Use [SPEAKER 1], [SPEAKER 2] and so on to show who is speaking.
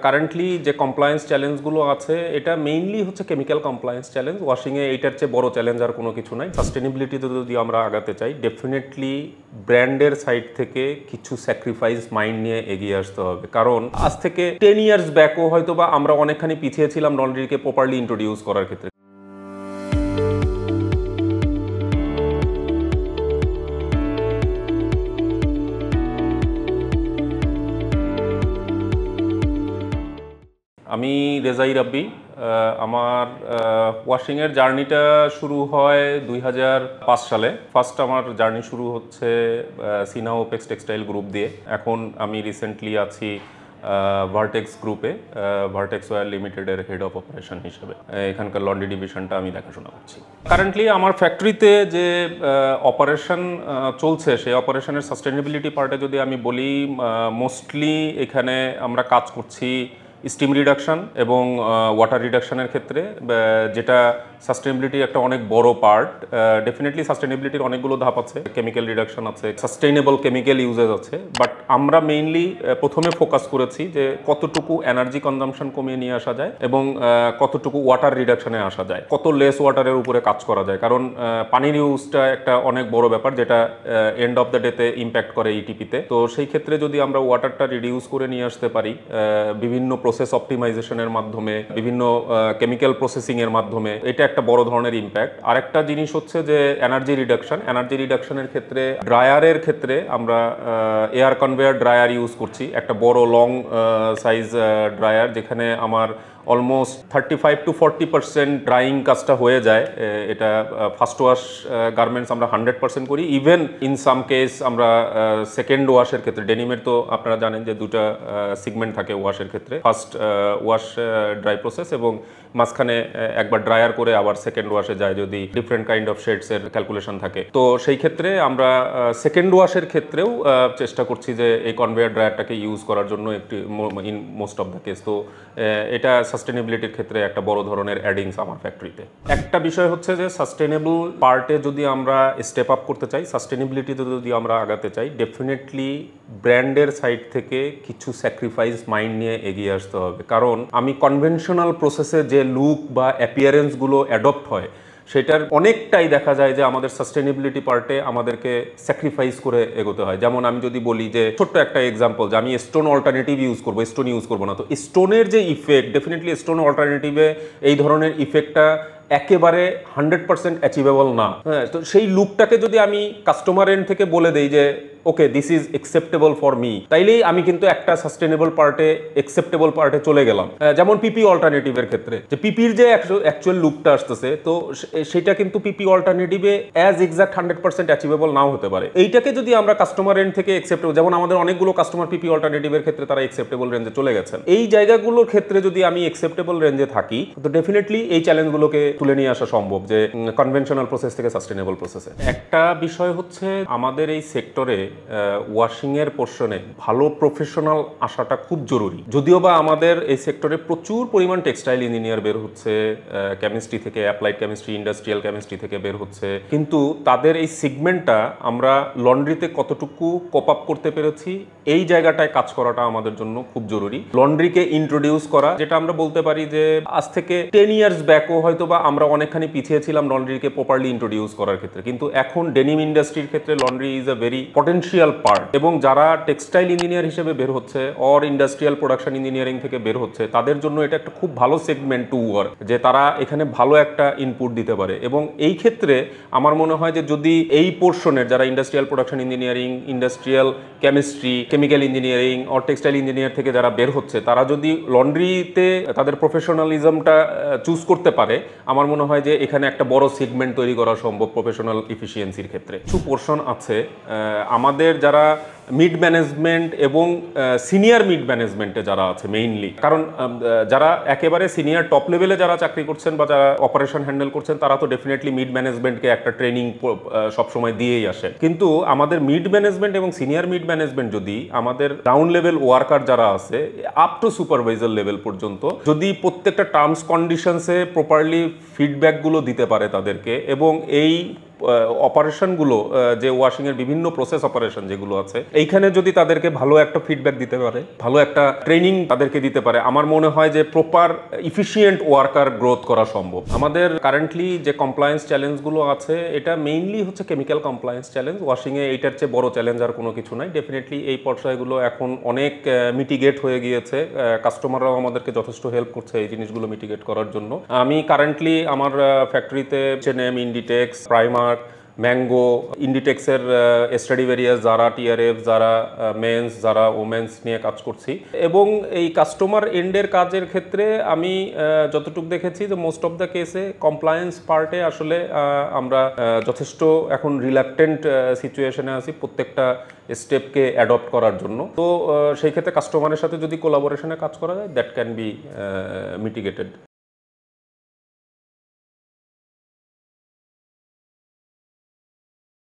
[SPEAKER 1] Currently যে compliance চ্যালেঞ্জগুলো আছে এটা মেইনলি হচ্ছে কেমিক্যাল কমপ্লায়েন্স চ্যালেঞ্জ। ওয়াশিংয়ে এইটার চেয়ে বড় চ্যালেঞ্জ আর কোনো কিছু নাই। সাস্টেনেবিলিটিতে যদি আমরা আগাতে চাই, ডেফিনেটলি ব্র্যান্ডের সাইড থেকে কিছু স্যাক্রিফাইস মাইন্ড নিয়ে এগিয়ে আসতে হবে। কারণ আজ থেকে 10 ইয়ার্স ব্যাকও হয়তো বা আমরা অনেকখানি পিছিয়ে ছিলাম লন্ড্রিকে প্রপারলি ইন্ট্রোডিউস করার ক্ষেত্রে। আমি রেজা ই রাব্বি। আমার ওয়াশিংয়ের জার্নিটা শুরু হয় 2005 সালে। ফার্স্ট আমার জার্নি শুরু হচ্ছে সিনা ওপেক্স টেক্সটাইল গ্রুপ দিয়ে। এখন আমি রিসেন্টলি আছি ভার্টেক্স গ্রুপে, ভার্টেক্স ওয়্যার লিমিটেডের হেড অফ অপারেশন হিসেবে। এখানকার লন্ড্রি ডিভিশনটা আমি দেখাশোনা করছি। কারেন্টলি আমার ফ্যাক্টরিতে যে অপারেশন চলছে, সেই অপারেশনের সাস্টেনেবিলিটি পার্টে যদি আমি বলি, মোস্টলি এখানে আমরা কাজ করছি স্টিম রিডাকশন এবং ওয়াটার রিডাকশনের ক্ষেত্রে, যেটা সাস্টেনেবিলিটির একটা অনেক বড় পার্ট। ডেফিনেটলি সাস্টেনেবিলিটির অনেকগুলো ধাপ আছে, কেমিক্যাল রিডাকশন আছে, সাস্টেইনেবল কেমিক্যাল ইউজেস আছে, বাট আমরা মেইনলি প্রথমে ফোকাস করেছি যে কতটুকু এনার্জি কনজাম্পশন কমিয়ে নিয়ে আসা যায় এবং কতটুকু ওয়াটার রিডাকশনে আসা যায়, কত লেস ওয়াটারের উপরে কাজ করা যায়। কারণ পানির ইউজটা একটা অনেক বড় ব্যাপার, যেটা এন্ড অফ দ্য ডেতে ইম্প্যাক্ট করে ইটিপিতে। তো সেই ক্ষেত্রে যদি আমরা ওয়াটারটা রিডিউস করে নিয়ে আসতে পারি বিভিন্ন প্রসেস অপটিমাইজেশনের মাধ্যমে, বিভিন্ন কেমিক্যাল প্রসেসিংয়ের মাধ্যমে, এটা একটা বড় ধরনের ইম্প্যাক্ট। আরেকটা জিনিস হচ্ছে যে এনার্জি রিডাকশন। এনার্জি রিডাকশনের ক্ষেত্রে ড্রায়ারের ক্ষেত্রে আমরা এয়ার কনভেয়ার ড্রায়ার ইউজ করছি, একটা বড় লং সাইজ ড্রায়ার, যেখানে আমার অলমোস্ট 35 to 40% ড্রাইং কাজটা হয়ে যায়। এটা ফার্স্ট ওয়াশ গার্মেন্টস আমরা 100% করি। ইভেন ইন সাম কেস আমরা সেকেন্ড ওয়াশের ক্ষেত্রে, ডেনিমের তো আপনারা জানেন যে দুটা সিগমেন্ট থাকে ওয়াশের ক্ষেত্রে, ফার্স্ট ওয়াশ ড্রাই প্রসেস এবং মাঝখানে একবার ড্রায়ার করে আবার সেকেন্ড ওয়াশে যায় যদি ডিফারেন্ট কাইন্ড অফ শেডসের ক্যালকুলেশন থাকে। তো সেই ক্ষেত্রে আমরা সেকেন্ড ওয়াশের ক্ষেত্রেও চেষ্টা করছি যে এই কনভেয়ার ড্রায়ারটাকে ইউজ করার জন্য একটি in most of the case. তো এটা সাস্টেনেবিলিটির ক্ষেত্রে একটা বড় ধরনের অ্যাডিংস আমার ফ্যাক্টরিতে। একটা বিষয় হচ্ছে যে সাস্টেনেবল পার্টে যদি আমরা স্টেপ আপ করতে চাই, সাস্টেনেবিলিটিতে যদি আমরা আগাতে চাই, ডেফিনেটলি ব্র্যান্ডের সাইড থেকে কিছু স্যাক্রিফাইস মাইন্ড নিয়ে এগিয়ে আসতে হবে। কারণ আমি কনভেনশনাল প্রসেসে যে লুক বা অ্যাপিয়ারেন্সগুলো অ্যাডপ্ট হয়, সেটার অনেকটাই দেখা যায় যে আমাদের সাস্টেনেবিলিটি পার্টে আমাদেরকে স্যাক্রিফাইস করে এগোতে হয়। যেমন আমি যদি বলি যে ছোট্ট একটা এক্সাম্পল, যে আমি স্টোন অল্টারনেটিভ ইউজ করবো, স্টোন ইউজ করবো না, তো স্টোনের যে ইফেক্ট, ডেফিনেটলি স্টোন অল্টারনেটিভে এই ধরনের ইফেক্টটা একেবারে 100% অ্যাচিভেবল না। হ্যাঁ, তো সেই লুকটাকে যদি আমি কাস্টমার এন্ড থেকে বলে দেই যে okay this is acceptable for me, তাইলেই আমি কিন্তু একটা সাস্টেনেবল পার্টে, অ্যাকসেপ্টেবল পার্টে চলে গেলাম। যেমন পিপি অল্টারনেটিভের ক্ষেত্রে, যে পিপির যে অ্যাকচুয়াল লুকটা আসতেছে, তো সেটা কিন্তু পিপি অল্টারনেটিভে অ্যাজ এক্সাক্ট 100% অ্যাচিভেবল নাও হতে পারে। এইটাকে যদি আমরা কাস্টমার এন্ড থেকে অ্যাকসেপ্টেবল, যেমন আমাদের অনেকগুলো কাস্টমার পিপি অল্টারনেটিভের ক্ষেত্রে তারা অ্যাকসেপ্টেবল রেঞ্জে চলে গেছেন, এই জায়গাগুলোর ক্ষেত্রে যদি আমি অ্যাকসেপ্টেবল রেঞ্জে থাকি, তো ডেফিনেটলি এই চ্যালেঞ্জগুলোকে তুলে নিয়ে আসা সম্ভব, যে কনভেনশনাল প্রসেস থেকে সাস্টেনেবল প্রসেসে। একটা বিষয় হচ্ছে আমাদের এই সেক্টরে ওয়াশিংয়ের পোর্শনে ভালো প্রফেশনাল আসাটা খুব জরুরি। যদিও বা আমাদের এই সেক্টরে প্রচুর পরিমাণ টেক্সটাইল ইঞ্জিনিয়ার বের হচ্ছে, কেমিস্ট্রি থেকে, অ্যাপ্লাইড কেমিস্ট্রি, ইন্ডাস্ট্রিয়াল কেমিস্ট্রি থেকে বের হচ্ছে, কিন্তু তাদের এই সিগমেন্টটা আমরা লন্ড্রিতে কতটুকু কোপ আপ করতে পেরেছি, এই জায়গাটায় কাজ করাটা আমাদের জন্য খুব জরুরি। লন্ড্রিকে ইন্ট্রোডিউস করা, যেটা আমরা বলতে পারি যে আজ থেকে 10 ইয়ার্স ব্যাকও হয়তো বা আমরা অনেকখানি পিছিয়ে ছিলাম লন্ড্রিকে প্রপারলি ইন্ট্রোডিউস করার ক্ষেত্রে, কিন্তু এখন ডেনিম ইন্ডাস্ট্রির ক্ষেত্রে laundry is a very potential part. এবং যারা টেক্সটাইল ইঞ্জিনিয়ার হিসেবে বের হচ্ছে অর ইন্ডাস্ট্রিয়াল প্রোডাকশন ইঞ্জিনিয়ারিং থেকে বের হচ্ছে, তাদের জন্য এটা একটা খুব ভালো সেগমেন্ট টু ওয়ার্ক, যে তারা এখানে ভালো একটা ইনপুট দিতে পারে। এবং এই ক্ষেত্রে আমার মনে হয় যে যদি এই পোর্শনের যারা industrial production engineering, industrial chemistry, chemical engineering or textile engineer থেকে যারা বের হচ্ছে, তারা যদি লন্ড্রিতে তাদের প্রফেশনালিজমটা চুজ করতে পারে, আমার মনে হয় যে এখানে একটা বড় সেগমেন্ট তৈরি করা সম্ভব প্রফেশনাল এফিসিয়েন্সির ক্ষেত্রে। কিছু পোর্শন আছে আমাদের যারা মিড ম্যানেজমেন্ট এবং সিনিয়র মিড ম্যানেজমেন্টে যারা আছে মেইনলি, কারণ যারা একেবারে সিনিয়র টপ লেভেলে যারা চাকরি করছেন বা যারা অপারেশন হ্যান্ডেল করছেন, তারা তো ডেফিনেটলি মিড ম্যানেজমেন্টকে একটা ট্রেনিং সবসময় দিয়েই আসে। কিন্তু আমাদের মিড ম্যানেজমেন্ট এবং সিনিয়র মিড ম্যানেজমেন্ট যদি আমাদের গ্রাউন্ড লেভেল ওয়ার্কার যারা আছে আপ টু সুপারভাইজার লেভেল পর্যন্ত যদি প্রত্যেকটা টার্মস কন্ডিশনসে প্রপারলি ফিডব্যাকগুলো দিতে পারে তাদেরকে, এবং এই অপারেশনগুলো, যে ওয়াশিংয়ের বিভিন্ন প্রসেস অপারেশন যেগুলো আছে, এইখানে যদি তাদেরকে ভালো একটা ফিডব্যাক দিতে পারে, ভালো একটা ট্রেনিং তাদেরকে দিতে পারে, আমার মনে হয় যে প্রপার ইফিসিয়েন্ট ওয়ার্কার গ্রোথ করা সম্ভব। আমাদের কারেন্টলি যে কমপ্লায়েন্স চ্যালেঞ্জগুলো আছে, এটা মেইনলি হচ্ছে কেমিক্যাল কমপ্লায়েন্স চ্যালেঞ্জ। ওয়াশিংয়ে এইটার চেয়ে বড় চ্যালেঞ্জ আর কোনো কিছু নাই। ডেফিনেটলি এই পর্যায়গুলো এখন অনেক মিটিগেট হয়ে গিয়েছে, কাস্টমাররাও আমাদেরকে যথেষ্ট হেল্প করছে এই জিনিসগুলো মিটিগেট করার জন্য। আমি কারেন্টলি আমার ফ্যাক্টরিতে চেনেম, ইন্ডিটেক্স, প্রাইমার্ক, ম্যাঙ্গো, ইন্ডিটেক্সের স্টাডিভেরিয়াস, যারা টিআরএফ, যারা মেন্স, যারা ওমেন্স নিয়ে কাজ করছি। এবং এই কাস্টমার এন্ডের কাজের ক্ষেত্রে আমি যতটুকু দেখেছি যে মোস্ট অফ দ্য কেসে কমপ্লায়েন্স পার্টে আসলে আমরা যথেষ্ট এখন রিল্যাক্টেন্ট সিচুয়েশনে আছি প্রত্যেকটা স্টেপকে অ্যাডপ্ট করার জন্য। তো সেই ক্ষেত্রে কাস্টমারের সাথে যদি কোলাবোরেশনে কাজ করা যায়, দ্যাট ক্যান বি মিটিগেটেড।